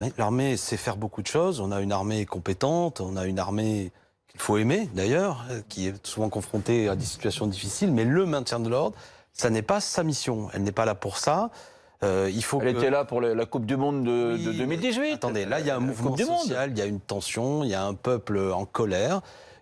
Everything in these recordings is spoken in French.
Oui, l'armée sait faire beaucoup de choses. On a une armée compétente, on a une armée qu'il faut aimer d'ailleurs, qui est souvent confrontée à des situations difficiles. Mais le maintien de l'ordre, ça n'est pas sa mission. Elle n'est pas là pour ça. Il faut Elle était là pour la Coupe du Monde de 2018. Attendez, là il y a un mouvement social, il y a une tension, il y a un peuple en colère.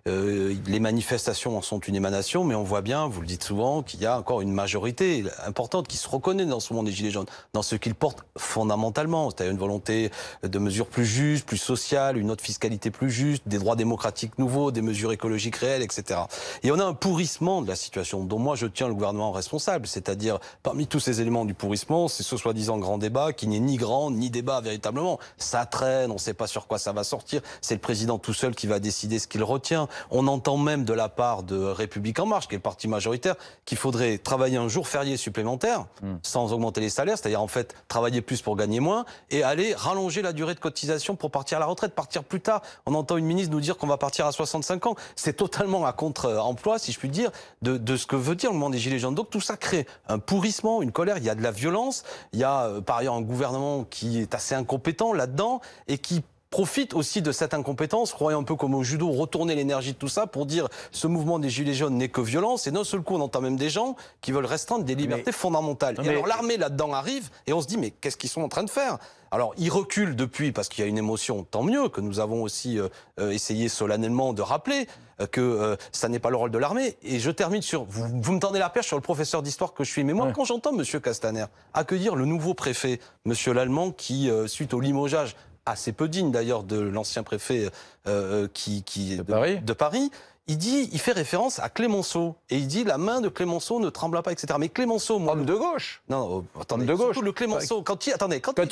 Les manifestations en sont une émanation, mais on voit bien, vous le dites souvent, qu'il y a encore une majorité importante qui se reconnaît dans ce mouvement des Gilets jaunes, dans ce qu'ils portent fondamentalement, c'est-à-dire une volonté de mesures plus justes, plus sociales, une autre fiscalité plus juste, des droits démocratiques nouveaux, des mesures écologiques réelles, etc. Et on a un pourrissement de la situation dont moi je tiens le gouvernement responsable, c'est-à-dire parmi tous ces éléments du pourrissement, c'est ce soi-disant grand débat qui n'est ni grand ni débat véritablement. Ça traîne, on ne sait pas sur quoi ça va sortir, c'est le président tout seul qui va décider ce qu'il retient. On entend même de la part de République En Marche, qui est le parti majoritaire, qu'il faudrait travailler un jour férié supplémentaire, sans augmenter les salaires, c'est-à-dire en fait travailler plus pour gagner moins, et aller rallonger la durée de cotisation pour partir à la retraite, partir plus tard. On entend une ministre nous dire qu'on va partir à 65 ans. C'est totalement à contre-emploi, si je puis dire, de ce que veut dire le mouvement des Gilets jaunes. Donc tout ça crée un pourrissement, une colère, il y a de la violence, il y a par ailleurs un gouvernement qui est assez incompétent là-dedans, et qui profite aussi de cette incompétence, croyant un peu comme au judo, retourner l'énergie de tout ça pour dire ce mouvement des Gilets jaunes n'est que violence. Et d'un seul coup, on entend même des gens qui veulent restreindre des libertés fondamentales. Et alors l'armée là-dedans arrive et on se dit mais qu'est-ce qu'ils sont en train de faire? Alors ils reculent depuis parce qu'il y a une émotion, tant mieux, que nous avons aussi essayé solennellement de rappeler que ça n'est pas le rôle de l'armée. Et je termine sur, vous me tendez la perche sur le professeur d'histoire que je suis. Mais moi, quand j'entends M. Castaner accueillir le nouveau préfet, M. Lallemand, qui, suite au limogeage, assez peu digne d'ailleurs de l'ancien préfet de Paris, il fait référence à Clémenceau. Et il dit la main de Clémenceau ne trembla pas, etc. Mais Clémenceau... Homme de gauche. Non, attendez, de gauche. Surtout le Clémenceau, quand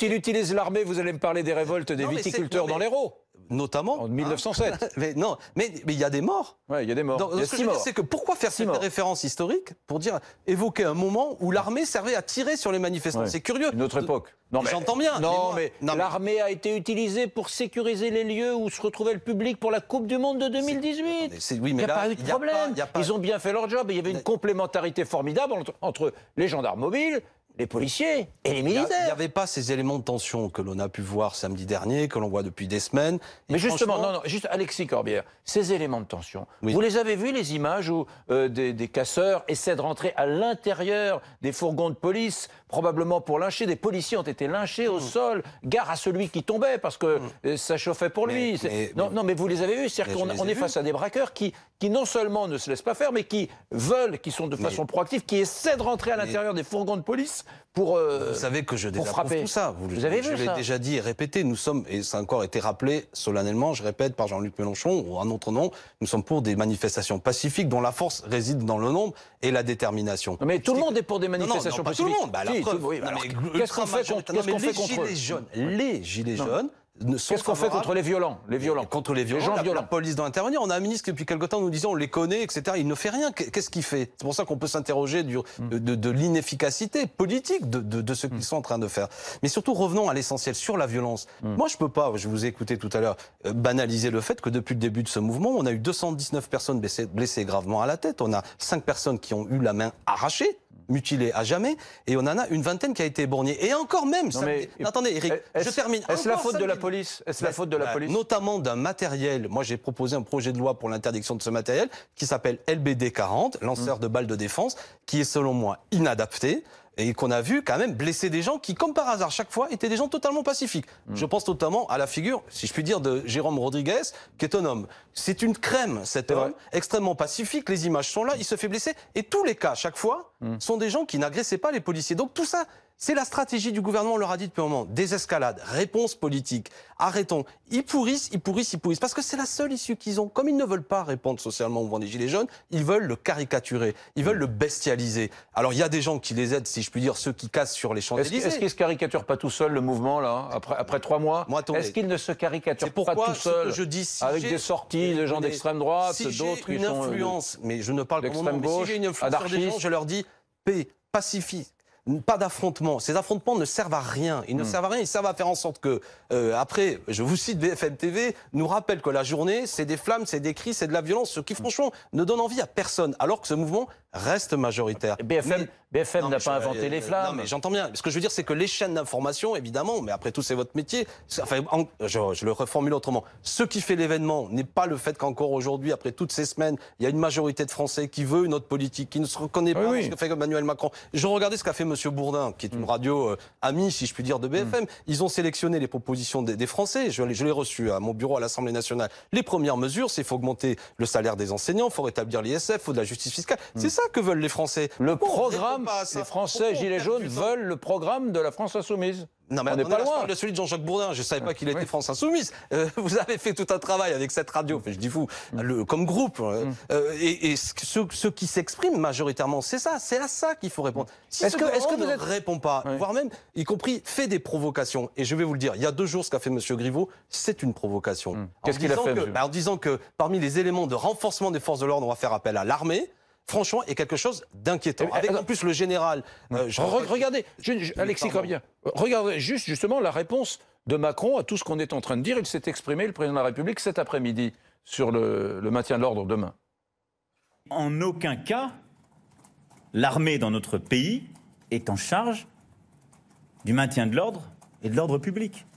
il utilise l'armée, vous allez me parler des révoltes des viticulteurs dans l'Hérault. Notamment. En 1907. Mais il y a des morts. Oui, il y a des morts. Donc, ce que je veux dire, c'est que pourquoi faire cette référence historique pour évoquer un moment où l'armée servait à tirer sur les manifestants? Ouais. C'est curieux. Une autre époque. Non, mais j'entends bien. Non, mais l'armée a été utilisée pour sécuriser les lieux où se retrouvait le public pour la Coupe du Monde de 2018. Oui, mais il n'y a pas eu de problème. Ils ont bien fait leur job. Il y avait une complémentarité formidable entre les gendarmes mobiles, les policiers et les militaires. Il n'y avait pas ces éléments de tension que l'on a pu voir samedi dernier, que l'on voit depuis des semaines. Mais justement, juste Alexis Corbière, ces éléments de tension, vous les avez vus, les images où des casseurs essaient de rentrer à l'intérieur des fourgons de police, probablement pour lyncher. Des policiers ont été lynchés au sol, gare à celui qui tombait parce que ça chauffait pour lui. Mais vous les avez vus, c'est-à-dire qu'on est face à des braqueurs qui non seulement ne se laissent pas faire, mais qui veulent, qui sont de façon proactive, qui essaient de rentrer à l'intérieur des fourgons de police pour vous savez que je désapprouve tout ça. Vous avez vu ça? Je l'ai déjà dit et répété. Nous sommes, et ça a encore été rappelé solennellement, je répète, par Jean-Luc Mélenchon ou un autre nom, nous sommes pour des manifestations pacifiques dont la force réside dans le nombre et la détermination. Mais tout le monde est pour des manifestations pacifiques. Tout le monde. Bah, qu'est-ce qu'on fait contre les Gilets jaunes? Qu'est-ce qu'on fait contre les violents? Contre les violents, la police doit intervenir. On a un ministre qui, depuis quelque temps, nous disait on les connaît, etc. Il ne fait rien. Qu'est-ce qu'il fait? C'est pour ça qu'on peut s'interroger de l'inefficacité politique de ce qu'ils sont en train de faire. Mais surtout, revenons à l'essentiel, sur la violence. Moi, je peux pas, je vous ai écouté tout à l'heure, banaliser le fait que depuis le début de ce mouvement, on a eu 219 personnes blessées gravement à la tête. On a 5 personnes qui ont eu la main arrachée, mutilée à jamais, et on en a une vingtaine qui a été éborgnée. Et encore même, attendez, Eric, je termine. Est-ce la faute de la police? Est-ce la faute de la police? Notamment d'un matériel. Moi, j'ai proposé un projet de loi pour l'interdiction de ce matériel qui s'appelle LBD 40, lanceur de balles de défense, qui est selon moi inadapté. Et qu'on a vu quand même blesser des gens qui, comme par hasard, chaque fois, étaient des gens totalement pacifiques. Je pense notamment à la figure, si je puis dire, de Jérôme Rodriguez, qui est un homme. C'est une crème, cet homme, extrêmement pacifique. Les images sont là, il se fait blesser. Et tous les cas, chaque fois, sont des gens qui n'agressaient pas les policiers. Donc tout ça, c'est la stratégie du gouvernement, on leur a dit depuis un moment. Désescalade, réponse politique. Arrêtons. Ils pourrissent. Parce que c'est la seule issue qu'ils ont. Comme ils ne veulent pas répondre socialement au mouvement des Gilets jaunes, ils veulent le caricaturer. Ils veulent le bestialiser. Alors il y a des gens qui les aident, si je puis dire, ceux qui cassent sur les Champs-Élysées. Est-ce qu'ils se caricaturent pas tout seul, le mouvement, là, après 3 mois? Est-ce qu'ils ne se caricaturent pas tout seul, avec des sorties de gens d'extrême droite, d'autres qui sont influence, mais je ne parle pas d'extrême gauche, si j'ai une influence sur des gens, je leur dis paix, pacifie. Pas d'affrontement. Ces affrontements ne servent à rien. Ils ne servent à rien. Ils servent à faire en sorte que, après, je vous cite BFM TV, nous rappelle que la journée, c'est des flammes, c'est des cris, c'est de la violence, ce qui, franchement, ne donne envie à personne. Alors que ce mouvement reste majoritaire. BFM n'a pas inventé les flammes. Non, mais j'entends bien. Ce que je veux dire, c'est que les chaînes d'information, évidemment, mais après tout, c'est votre métier. Enfin, je le reformule autrement. Ce qui fait l'événement n'est pas le fait qu'encore aujourd'hui, après toutes ces semaines, il y a une majorité de Français qui veut une autre politique, qui ne se reconnaît pas dans ce que fait Emmanuel Macron. Je regardais ce qu'a fait M. Bourdin, qui est une radio amie, si je puis dire, de BFM. Ils ont sélectionné les propositions des Français. Je l'ai reçu à mon bureau à l'Assemblée nationale. Les premières mesures, c'est qu'il faut augmenter le salaire des enseignants, il faut rétablir l'ISF, il faut de la justice fiscale. C'est ça que veulent les Français. Le programme, les Français Gilets jaunes veulent le programme de la France Insoumise. Non, mais on n'est pas loin. Celui de Jean-Jacques Bourdin, je ne savais pas qu'il était France Insoumise. Vous avez fait tout un travail avec cette radio, je dis vous, comme groupe. Et ceux qui s'expriment majoritairement, c'est ça, c'est à ça qu'il faut répondre. Si est-ce que vous ne répond pas, voire même, y compris, fait des provocations. Et je vais vous le dire, il y a 2 jours, ce qu'a fait M. Griveaux, c'est une provocation. Qu'est-ce qu'il a fait, en disant que parmi les éléments de renforcement des forces de l'ordre, on va faire appel à l'armée. Franchement, est quelque chose d'inquiétant. Avec en plus le général... regardez, Alexis Corbière, regardez justement la réponse de Macron à tout ce qu'on est en train de dire. Il s'est exprimé, le président de la République, cet après-midi, sur le maintien de l'ordre demain. En aucun cas, l'armée dans notre pays est en charge du maintien de l'ordre et de l'ordre public.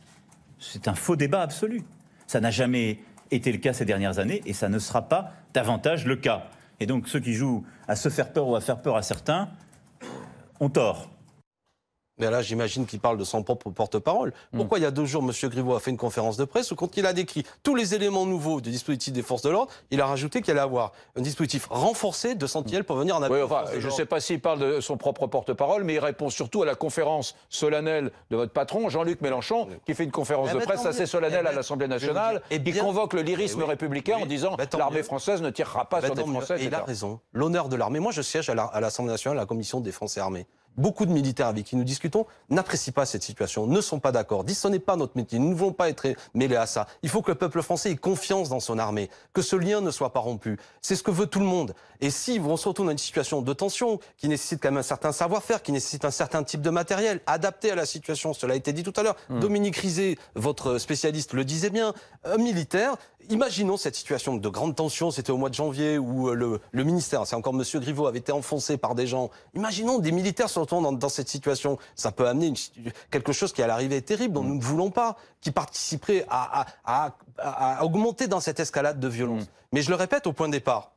C'est un faux débat absolu. Ça n'a jamais été le cas ces dernières années et ça ne sera pas davantage le cas. Et donc ceux qui jouent à se faire peur ou à faire peur à certains ont tort. Mais là, j'imagine qu'il parle de son propre porte-parole. Pourquoi il y a 2 jours, M. Griveaux a fait une conférence de presse où, quand il a décrit tous les éléments nouveaux du dispositif des forces de l'ordre, il a rajouté qu'il allait avoir un dispositif renforcé de sentinelles pour venir en appui. Je ne sais pas s'il parle de son propre porte-parole, mais il répond surtout à la conférence solennelle de votre patron, Jean-Luc Mélenchon, qui fait une conférence de presse assez solennelle à l'Assemblée nationale, et qui convoque le lyrisme républicain en disant l'armée française ne tirera pas sur des Français. Et il a raison. L'honneur de l'armée. Moi, je siège à l'Assemblée nationale, à la commission de défense et armée. Beaucoup de militaires avec qui nous discutons n'apprécient pas cette situation, ne sont pas d'accord, disent ce n'est pas notre métier, nous ne voulons pas être mêlés à ça. Il faut que le peuple français ait confiance dans son armée, que ce lien ne soit pas rompu. C'est ce que veut tout le monde. Et si on se retrouve dans une situation de tension, qui nécessite quand même un certain savoir-faire, qui nécessite un certain type de matériel, adapté à la situation, cela a été dit tout à l'heure, Dominique Rizet, votre spécialiste, le disait bien, un militaire, imaginons cette situation de grande tension, c'était au mois de janvier, où le ministère, c'est encore M. Griveaux, avait été enfoncé par des gens. Imaginons des militaires se retrouvent dans cette situation. Ça peut amener quelque chose qui à l'arrivée est terrible, dont nous ne voulons pas, qui participerait à augmenter dans cette escalade de violence. Mais je le répète au point de départ,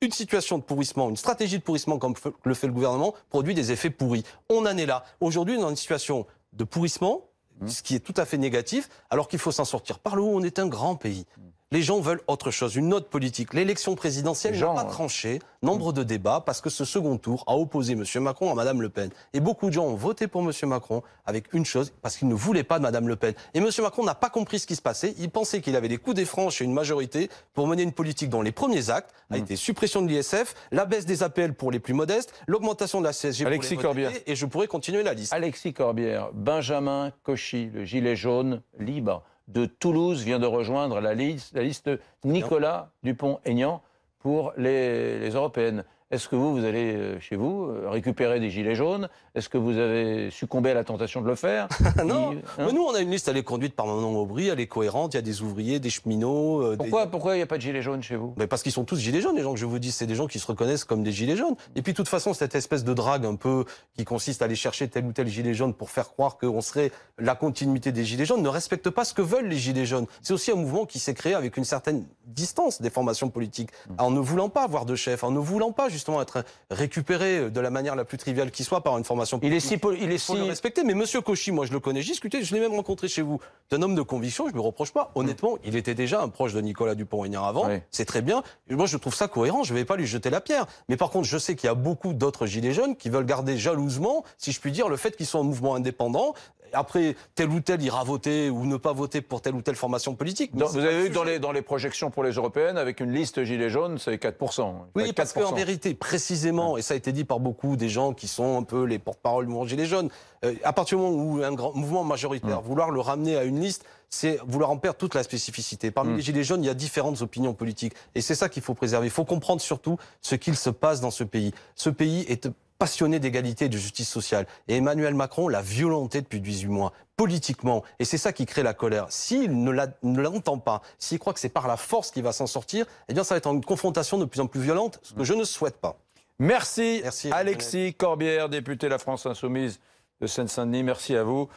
une situation de pourrissement, une stratégie de pourrissement comme le fait le gouvernement, produit des effets pourris. On en est là. Aujourd'hui, on est dans une situation de pourrissement, ce qui est tout à fait négatif, alors qu'il faut s'en sortir par le haut. On est un grand pays. Les gens veulent autre chose, une autre politique. L'élection présidentielle n'a pas tranché, nombre de débats, parce que ce second tour a opposé M. Macron à Mme Le Pen. Et beaucoup de gens ont voté pour M. Macron avec une chose, parce qu'ils ne voulaient pas de Mme Le Pen. Et M. Macron n'a pas compris ce qui se passait. Il pensait qu'il avait des coups des franches et une majorité pour mener une politique dont les premiers actes a été suppression de l'ISF, la baisse des APL pour les plus modestes, l'augmentation de la CSG pour les retraités, et je pourrais continuer la liste. Alexis Corbière, Benjamin Cauchy, le gilet jaune libre de Toulouse, vient de rejoindre la liste Nicolas Dupont-Aignan pour les européennes. Est-ce que vous allez chez vous récupérer des gilets jaunes? Est-ce que vous avez succombé à la tentation de le faire? Non, mais nous on a une liste, elle est conduite par Manon Aubry, elle est cohérente, il y a des ouvriers, des cheminots... Pourquoi il n'y a pas de gilets jaunes chez vous? Mais parce qu'ils sont tous gilets jaunes, les gens que je vous dis, c'est des gens qui se reconnaissent comme des gilets jaunes. Et puis de toute façon, cette espèce de drague un peu qui consiste à aller chercher tel ou tel gilet jaune pour faire croire qu'on serait la continuité des gilets jaunes ne respecte pas ce que veulent les gilets jaunes. C'est aussi un mouvement qui s'est créé avec une certaine distance des formations politiques, en ne voulant pas avoir de chef, en ne voulant pas justement être récupéré de la manière la plus triviale qui soit par une formation politique. Il faut le respecter. Mais Monsieur Cauchy, moi je le connais, j'ai discuté, je l'ai même rencontré chez vous. C'est un homme de conviction, je ne me reproche pas. Honnêtement, il était déjà un proche de Nicolas Dupont-Aignan avant, c'est très bien. Et moi je trouve ça cohérent, je ne vais pas lui jeter la pierre. Mais par contre, je sais qu'il y a beaucoup d'autres gilets jaunes qui veulent garder jalousement, si je puis dire, le fait qu'ils soient un mouvement indépendant. Après, tel ou tel ira voter ou ne pas voter pour telle ou telle formation politique. Vous avez vu dans les projections pour les européennes, avec une liste gilets jaunes, c'est 4%. Oui, parce qu'en vérité, précisément, et ça a été dit par beaucoup des gens qui sont un peu les porte-parole du mouvement gilets jaunes, à partir du moment où un grand mouvement majoritaire, vouloir le ramener à une liste, c'est vouloir en perdre toute la spécificité. Parmi les gilets jaunes, il y a différentes opinions politiques. Et c'est ça qu'il faut préserver. Il faut comprendre surtout ce qu'il se passe dans ce pays. Ce pays est passionné d'égalité et de justice sociale. Et Emmanuel Macron l'a violenté depuis 18 mois, politiquement. Et c'est ça qui crée la colère. S'il ne l'entend pas, s'il croit que c'est par la force qu'il va s'en sortir, eh bien ça va être une confrontation de plus en plus violente, ce que je ne souhaite pas. Merci Merci Alexis Corbière, député de la France Insoumise de Seine-Saint-Denis. Merci à vous.